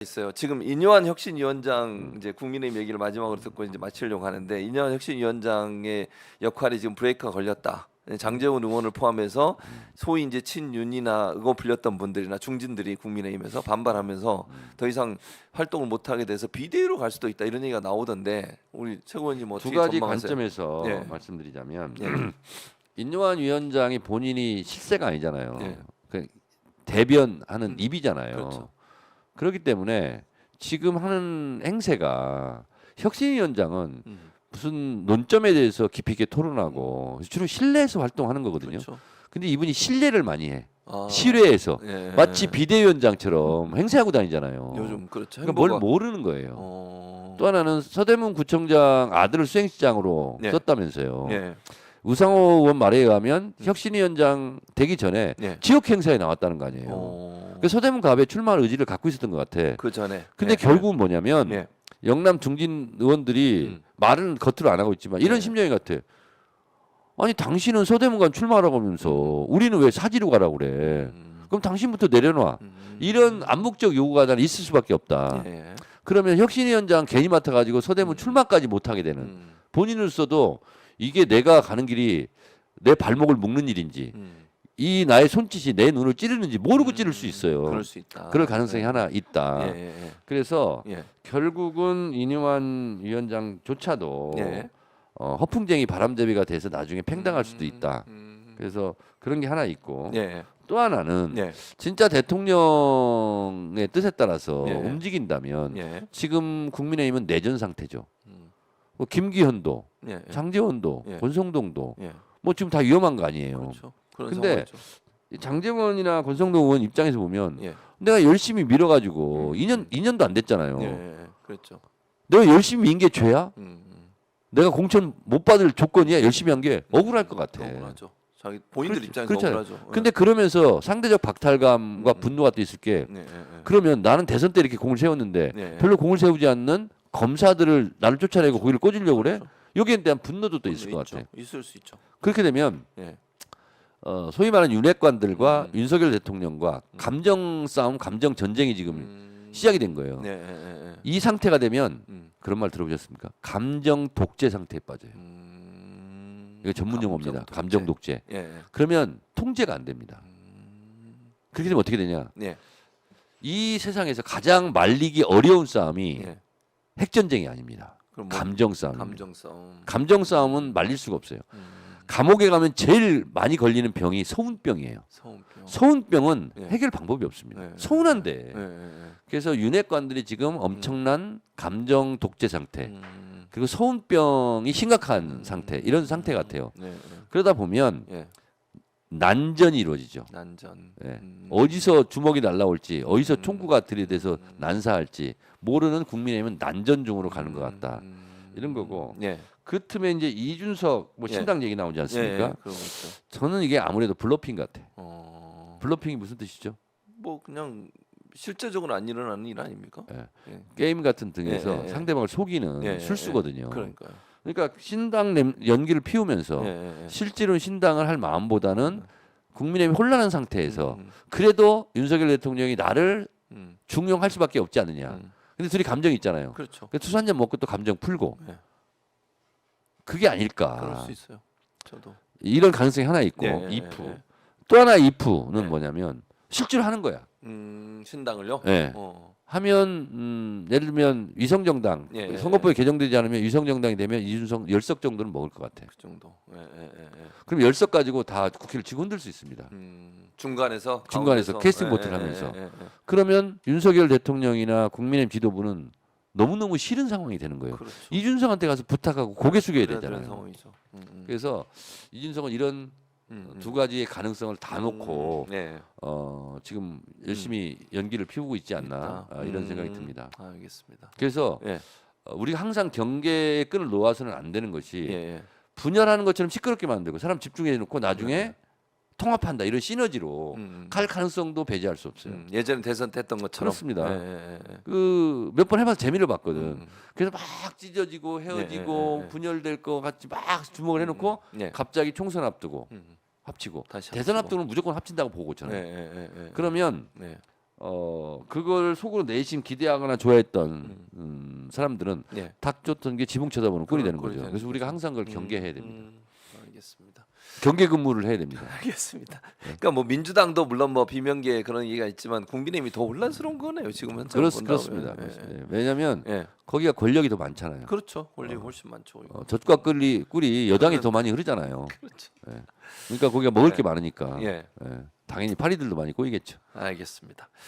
있어요. 지금 이뇨한 혁신위원장 이제 국민의힘 얘기를 마지막으로 듣고 이제 마치려고 하는데 이뇨한 혁신위원장의 역할이 지금 브레이크가 걸렸다. 장제원 의원을 포함해서 소위 이제 친윤이나 의원 불렸던 분들이나 중진들이 국민의힘에서 반발하면서 더 이상 활동을 못 하게 돼서 비대위로 갈 수도 있다 이런 얘기가 나오던데 우리 최고위원님 두 어떻게 가지 전망하세요? 관점에서 예. 말씀드리자면 예. 인요한 위원장이 본인이 실세가 아니잖아요. 예. 그 대변하는 입이잖아요. 그렇죠. 그렇기 때문에 지금 하는 행세가 혁신위원장은 무슨 논점에 대해서 깊이 있게 토론하고 주로 실내에서 활동하는 거거든요. 그렇죠. 근데 이분이 실내를 많이 해. 아, 실외에서 예. 마치 비대위원장처럼 행세하고 다니잖아요. 요즘 그렇죠. 그러니까 뭘 행보가- 모르는 거예요. 어... 또 하나는 서대문 구청장 아들을 수행시장으로 예. 썼다면서요. 예. 우상호 의원 말에 의하면 혁신위원장 되기 전에 예. 지역 행사에 나왔다는 거 아니에요. 어... 그 서대문 갑에 출마할 의지를 갖고 있었던 것 같아. 그 전에. 근데 예. 결국은 뭐냐면 예. 영남 중진 의원들이 말은 겉으로 안 하고 있지만 이런 예. 심정이 같아. 아니 당신은 서대문 간 출마하라고 하면서 우리는 왜 사지로 가라고 그래. 그럼 당신부터 내려놔. 이런 암묵적 요구가 난 있을 수밖에 없다. 예. 그러면 혁신위원장 괜히 맡아가지고 서대문 출마까지 못하게 되는 본인으로서도 이게 내가 가는 길이 내 발목을 묶는 일인지 이 나의 손짓이 내 눈을 찌르는지 모르고 찌를 수 있어요. 그럴 수 있다. 그럴 가능성이 예. 하나 있다. 예. 예. 그래서 예. 결국은 이뇨한 위원장조차도 예. 허풍쟁이 바람잡이가 돼서 나중에 팽당할 수도 있다. 그래서 그런 게 하나 있고 예. 또 하나는 예. 진짜 대통령의 뜻에 따라서 예. 움직인다면 예. 지금 국민의힘은 내전 상태죠. 뭐 김기현도 예. 장제원도 예. 권성동도 예. 뭐 지금 다 위험한 거 아니에요. 그렇죠. 그런 근데 상황이죠. 장제원이나 권성동 의원 입장에서 보면 예. 내가 열심히 밀어가지고 2년도 안 됐잖아요. 예. 그렇죠. 내가 열심히 민 게 죄야? 음. 내가 공천 못 받을 조건이야? 열심히 한 게 억울할 것 같아. 억울하죠. 자기 본인들 그렇지, 입장에서 그렇잖아요. 억울하죠. 근데 그러면서 상대적 박탈감과 분노가 또 있을 게 예. 예. 예. 그러면 나는 대선 때 이렇게 공을 세웠는데 예. 별로 공을 세우지 않는 검사들을 나를 쫓아내고 거기를 꽂으려고 그래? 그렇죠. 여기에 대한 분노도 또 있을 있죠. 것 같아. 있을 수 있죠. 그렇게 되면 예. 소위 말하는 윤핵관들과 윤석열 대통령과 감정 싸움, 감정 전쟁이 지금 시작이 된 거예요. 예. 예. 예. 이 상태가 되면 그런 말 들어보셨습니까? 감정 독재 상태에 빠져요. 이거 전문 용어입니다. 감정 독재. 예. 예. 그러면 통제가 안 됩니다. 그렇게 되면 어떻게 되냐? 예. 이 세상에서 가장 말리기 어려운 싸움이 예. 핵전쟁이 아닙니다. 그럼 뭐 감정 싸움. 감정 싸움. 감정 싸움은 말릴 수가 없어요. 감옥에 가면 제일 많이 걸리는 병이 서운병이에요. 서운병. 서운병은 예. 해결 방법이 없습니다. 예. 서운한데. 예. 예. 그래서 윤핵관들이 지금 엄청난 감정 독재 상태, 그리고 서운병이 심각한 상태, 이런 상태 같아요. 예. 예. 그러다 보면 예. 난전이 이루어지죠. 난전. 예. 어디서 주먹이 날라올지, 어디서 총구가 들이대서 난사할지 모르는 국민의힘은 난전 중으로 가는 것 같다. 이런 거고. 예. 그 틈에 이제 이준석 뭐 예. 신당 얘기 나오지 않습니까? 예. 그런 거 있죠. 저는 이게 아무래도 블러핑 같아. 어. 블러핑이 무슨 뜻이죠? 뭐 그냥 실제적으로 안 일어나는 일 아닙니까? 예. 예. 게임 같은 등에서 예, 예. 상대방을 속이는 예, 예, 술수거든요. 그러니까요. 그러니까 신당 연기를 피우면서 예. 예. 예. 실제로 신당을 할 마음보다는 국민의힘이 혼란한 상태에서 음. 그래도 윤석열 대통령이 나를 음. 중용할 수밖에 없지 않느냐. 근데 둘이 감정이 있잖아요. 그렇죠. 그래서 술 한잔 먹고 또 감정 풀고 예. 그게 아닐까. 그럴 수 있어요. 저도. 이런 가능성이 하나 있고 예, 예, 이프. 예. 또 하나 이프는 예. 뭐냐면 실제로 하는 거야. 신당을요? 예. 하면 예를 들면 위성정당 예, 예, 선거법이 개정되지 않으면 위성정당이 되면 이준석 10석 정도는 먹을 것 같아. 그 정도. 예. 예. 예. 예. 그럼 10석 가지고 다 국회를 쥐고 흔들 수 있습니다. 중간에서 중간에서 가운데서. 캐스팅 예, 보트를 예, 하면서. 예, 예, 예. 그러면 윤석열 대통령이나 국민의힘 지도부는 너무너무 싫은 상황이 되는 거예요. 그렇죠. 이준석한테 가서 부탁하고 고개 숙여야 그래야 되는 되잖아요. 상황이죠. 그래서 이준석은 이런 두 가지의 가능성을 다 놓고 네. 지금 열심히 연기를 피우고 있지 않나 이런 생각이 듭니다. 알겠습니다. 그래서 예. 우리가 항상 경계의 끈을 놓아서는 안 되는 것이 예. 예. 분열하는 것처럼 시끄럽게 만들고 사람 집중해 놓고 나중에 통합한다 이런 시너지로 갈 가능성도 배제할 수 없어요. 예전에 대선 때 했던 것처럼. 그렇습니다. 예. 예. 예. 그 몇 번 해봐서 재미를 봤거든. 그래서 막 찢어지고 헤어지고 예, 예, 예. 분열될 것 같이 막 주목을 해놓고 예. 갑자기 총선 앞두고 합치고 다시 대선 합치고. 앞두고는 무조건 합친다고 보고 저는. 예. 예. 예. 예. 그러면 네. 그걸 속으로 내심 기대하거나 좋아했던 사람들은 예. 닭 줬던 게 지붕 쳐다보는 꼴이 되는 꼴이 거죠. 되는 그래서 우리가 항상 그걸 경계해야 됩니다. 알겠습니다. 경계 근무를 해야 됩니다. 알겠습니다. 그러니까 뭐 민주당도 물론 뭐 비명계 그런 얘기가 있지만 국민의힘이 더 혼란스러운 거네요. 지금 현재 그렇습니다. 예. 왜냐하면 예. 거기가 권력이 더 많잖아요. 그렇죠. 권리 훨씬 많죠. 젖과 꿀이 여당이 더 많이 흐르잖아요. 그렇죠. 그러니까 거기가 먹을 네. 게 많으니까 예. 당연히 파리들도 많이 꼬이겠죠. 알겠습니다.